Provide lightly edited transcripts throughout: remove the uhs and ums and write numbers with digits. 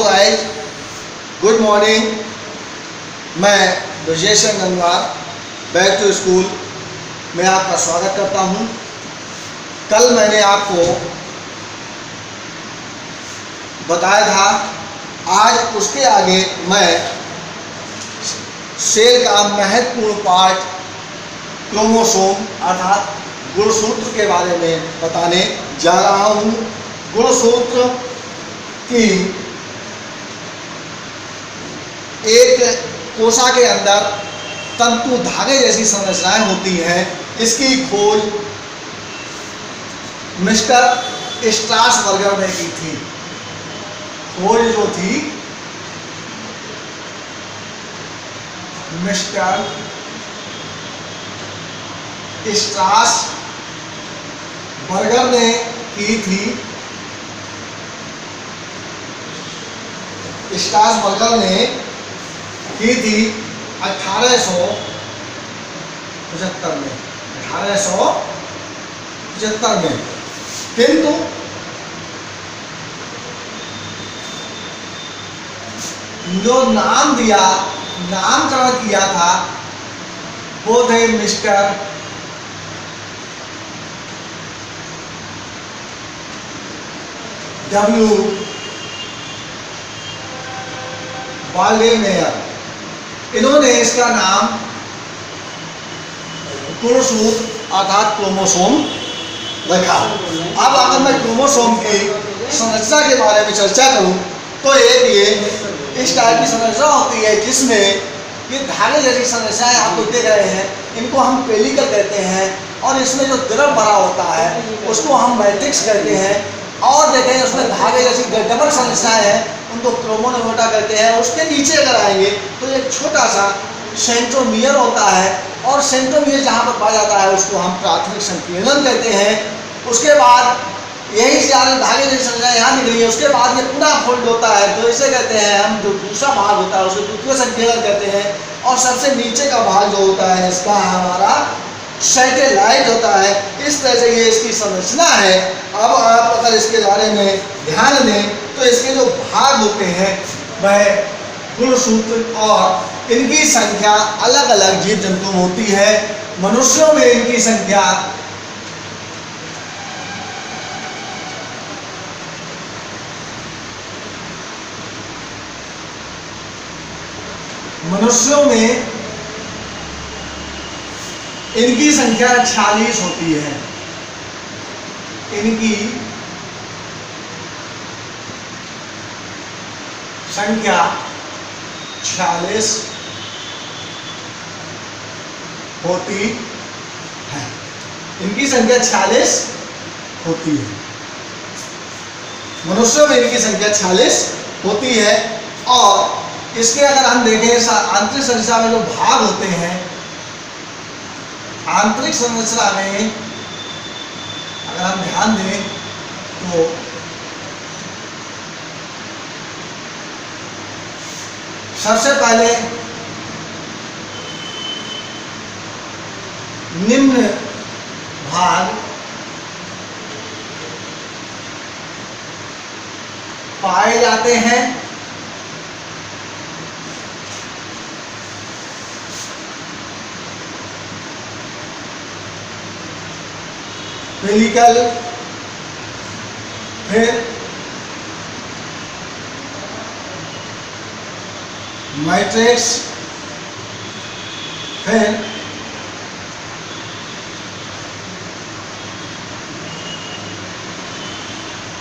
Hello guys, good morning. मैं Brajesh Gangwar back to school में आपका स्वागत करता हूं। कल मैंने आपको बताया था, आज उसके आगे मैं सेल का महत्वपूर्ण पार्ट क्रोमोसोम अर्थात गुणसूत्र के बारे में बताने जा रहा हूं। गुणसूत्र की एक कोशा के अंदर तंतु धागे जैसी संरचनाएं होती हैं। इसकी खोज मिस्टर स्ट्रासबर्गर ने की थी। खोज जो थी मिस्टर स्ट्रासबर्गर ने की थी। स्ट्रासबर्गर ने की थी 1875 में 1875 में। किंतु जो नामकरण किया था वो थे मिस्टर W. वाल्डेमेयर। इन्होंने इसका नाम गुणसूत्र अर्थात क्रोमोसोम रखा। अब अगर मैं क्रोमोसोम की संरचना के बारे में चर्चा करूं तो एक ये इस टाइप की संरचना होती है जिसमें ये धागे जैसी संरचनाएं आपको देख रहे हैं, इनको हम पेलिकल कहते हैं। और इसमें जो द्रव भरा होता है उसको हम मैट्रिक्स कहते हैं। और देखें उसमें धागे जैसी डबल संरचनाएं हैं, उनको क्रोमोनोटा कहते हैं। उसके नीचे अगर आएंगे तो एक छोटा सा सेंट्रोमियर होता है, और सेंट्रोमियर जहाँ पर पाया जाता है उसको हम प्राथमिक संकीर्णन कहते हैं। उसके बाद यही सारे धागे जैसी संरचनाएं यहाँ निकली है। उसके बाद ये पूरा फोल्ड होता है तो इसे कहते हैं हम, जो दूसरा भाग होता है उसे द्वितीय संकीर्णन कहते हैं। और सबसे नीचे का भाग जो होता है इसका हमारा सैटेलाइट होता है। इस तरह से ये इसकी संरचना है। अब आप अगर इसके बारे में ध्यान दें तो इसके जो भाग होते हैं वह गुणसूत्र, और इनकी संख्या अलग अलग जीव जंतु में होती है। मनुष्यों में इनकी संख्या इनकी संख्या 46 होती है। इनकी संख्या 46 होती है। इनकी संख्या 46 होती है। मनुष्यों में इनकी संख्या 46 होती है। और इसके अगर हम देखें आंतरिक संरचना में जो भाग होते हैं, आंतरिक संरचना में अगर हम ध्यान दें तो सबसे पहले निम्न भाग पाए जाते हैं। पेलिकल, फिर मैट्रिक्स, फिर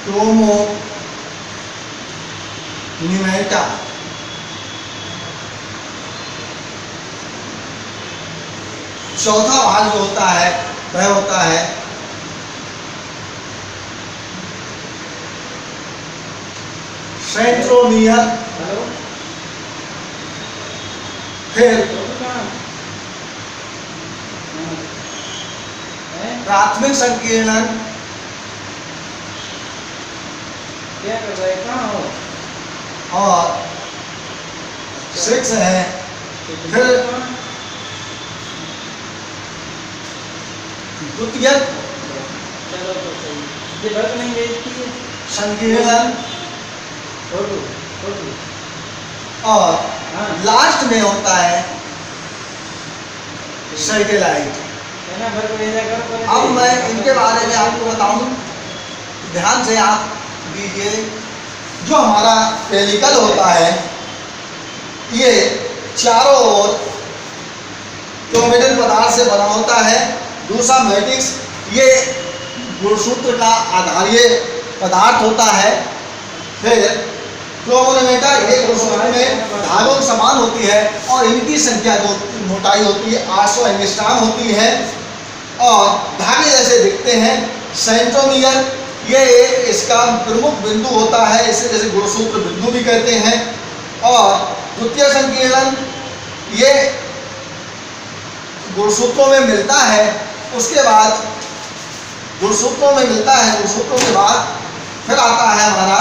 क्रोमोनिमेटा। चौथा भाग जो होता है वह होता है सेंट्रोमियर, फिर प्राथमिक संकीर्णन, और 6 है फिर द्वितीयक संकीर्णन और लास्ट में होता है सैटेलाइट। अब मैं इनके बारे में आपको बताऊं, ध्यान से आप दीजिए। जो हमारा पेलिकल होता है ये चारों ओर क्रोमेटिन पदार्थ से बना होता है। दूसरा मैट्रिक्स, ये गुणसूत्र का आधारीय पदार्थ होता है। फिर क्रोमोमीटर, ये गुणसूत्र में धागों समान होती है और इनकी संख्या जो मोटाई होती है 800 एंगस्ट्रॉम होती है और धागे जैसे दिखते हैं। सेंट्रोमियर, ये इसका प्रमुख बिंदु होता है, इसे जैसे गुणसूत्र बिंदु भी कहते हैं। और द्वितीय संकीर्ण, ये गुणसूत्रों में मिलता है। उसके बाद गुणसूत्रों में मिलता है, गुणसूत्रों के बाद फिर आता है हमारा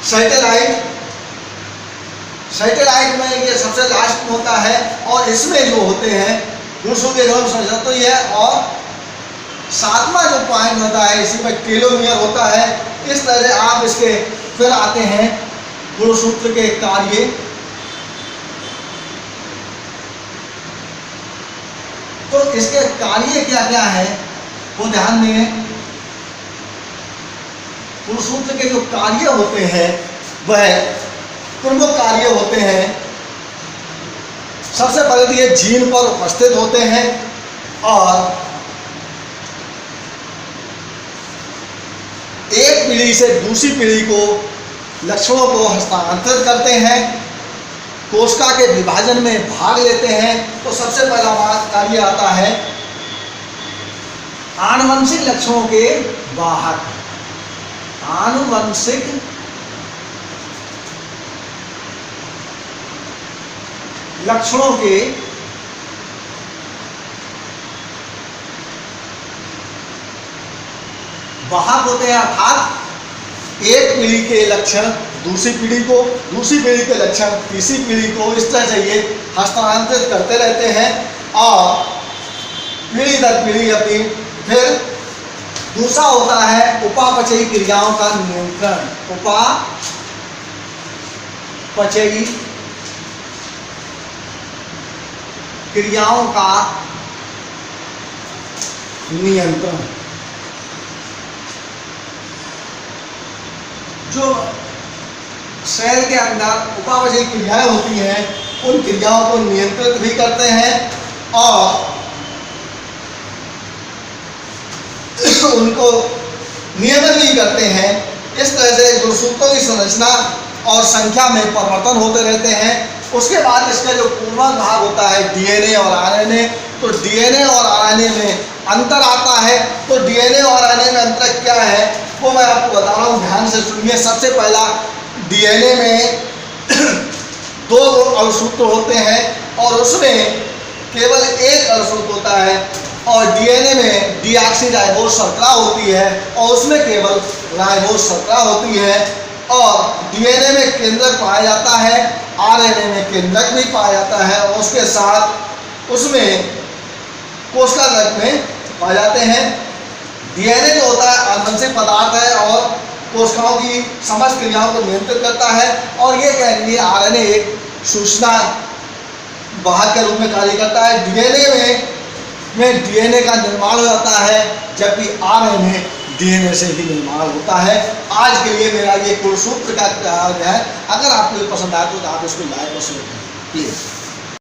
सैटेलाइट। सैटेलाइट में ये सबसे लास्ट में होता है और इसमें जो होते हैं गुणसूत्र के तो ये, और सातवां जो पॉइंट होता है इसी में टेलोमियर होता है। इस तरह से आप इसके फिर आते हैं गुणसूत्र के कार्य। तो इसके कार्य क्या क्या है वो ध्यान दें। गुणसूत्र के जो कार्य होते हैं वह प्रमुख कार्य होते हैं। सबसे पहले तो ये जीन पर उपस्थित होते हैं और एक पीढ़ी से दूसरी पीढ़ी को लक्षणों को हस्तांतरित करते हैं, कोशिका के विभाजन में भाग लेते हैं। तो सबसे पहला कार्य आता है आनुवंशिक लक्षणों के वाहक। आनुवंशिक लक्षणों के वाहक होते हैं, अर्थात एक पीढ़ी के लक्षण दूसरी पीढ़ी को, दूसरी पीढ़ी के लक्षण तीसरी पीढ़ी को, इस तरह से ये हस्तांतरित करते रहते हैं और पीढ़ी दर पीढ़ी अपनी। फिर दूसरा होता है उपापचयी क्रियाओं का नियंत्रण। उपापचयी क्रियाओं का नियंत्रण। जो सेल के अंदर उपापचयी क्रियाएं होती हैं उन क्रियाओं को नियंत्रित भी करते हैं और उनको नियमन भी करते हैं। इस तरह से गुणसूत्रों की संरचना और संख्या में परिवर्तन होते रहते हैं। उसके बाद इसका जो पूर्वांग भाग होता है डीएनए और आरएनए, तो डीएनए और आरएनए में अंतर आता है। तो डीएनए और आरएनए में अंतर क्या है वो मैं आपको बता रहा हूँ, ध्यान से सुनिए। सबसे पहला, डीएनए में 2 अणुसूत्र होते हैं और उसमें केवल एक अणुसूत्र होता है और डीएनए में डीऑक्सीराइबोस शर्करा होती है और उसमें केवल राइबोस शर्करा होती है। और डीएनए में केंद्रक पाया जाता है, आरएनए में केंद्रक भी पाया जाता है और उसके साथ उसमें कोशिका घटक में पाए जाते हैं। डीएनए जो होता है आनुवंशिक पदार्थ है और कोशिकाओं की समस्त क्रियाओं को नियंत्रित करता है। और ये कहेंगे आरएनए एक सूचना वाहक के रूप में कार्य करता है। डीएनए में डीएनए का निर्माण हो जाता है जबकि आरएनए डीएनए से ही निर्माण होता है। आज के लिए मेरा ये गुणसूत्र का है। अगर आपको पसंद आए तो आप इसको लाइक और शेयर करें प्लीज़।